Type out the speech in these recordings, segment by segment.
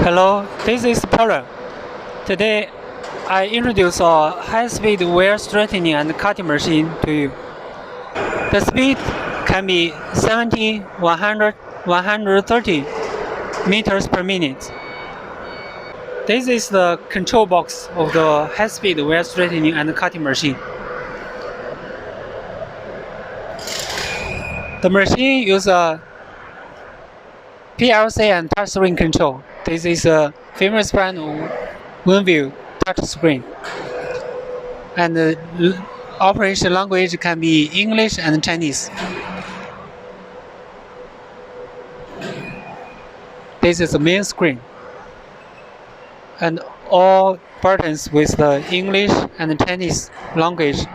Hello, this is Pearl. Today, I introduce a high-speed wire straightening and cutting machine to you. The speed can be 70, 100, 130 meters per minute. This is the control box of the high-speed wire straightening and cutting machine. The machine uses a PLC and touchscreen control. This is a famous brand of one-view touchscreen. And the operation language can be English and Chinese. This is the main screen. And all buttons with the English and Chinese language.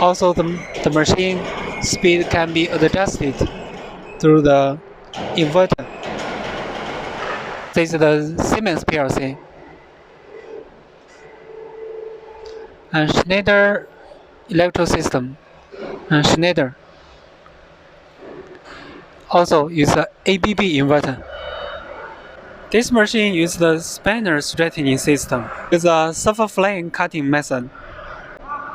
Also, the machine speed can be adjusted through the inverter. This is the Siemens PLC. And Schneider electro system. And Schneider also use the ABB inverter. This machine uses the spanner straightening system with a self-flame cutting method.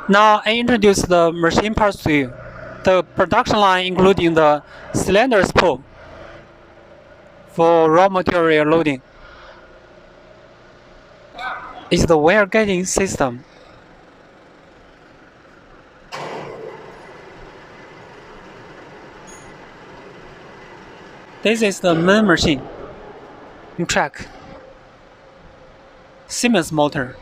Now I introduce the machine parts to you. The production line including the cylinder spool for raw material loading. Is the wire guiding system. This is the main machine. Track. Siemens motor.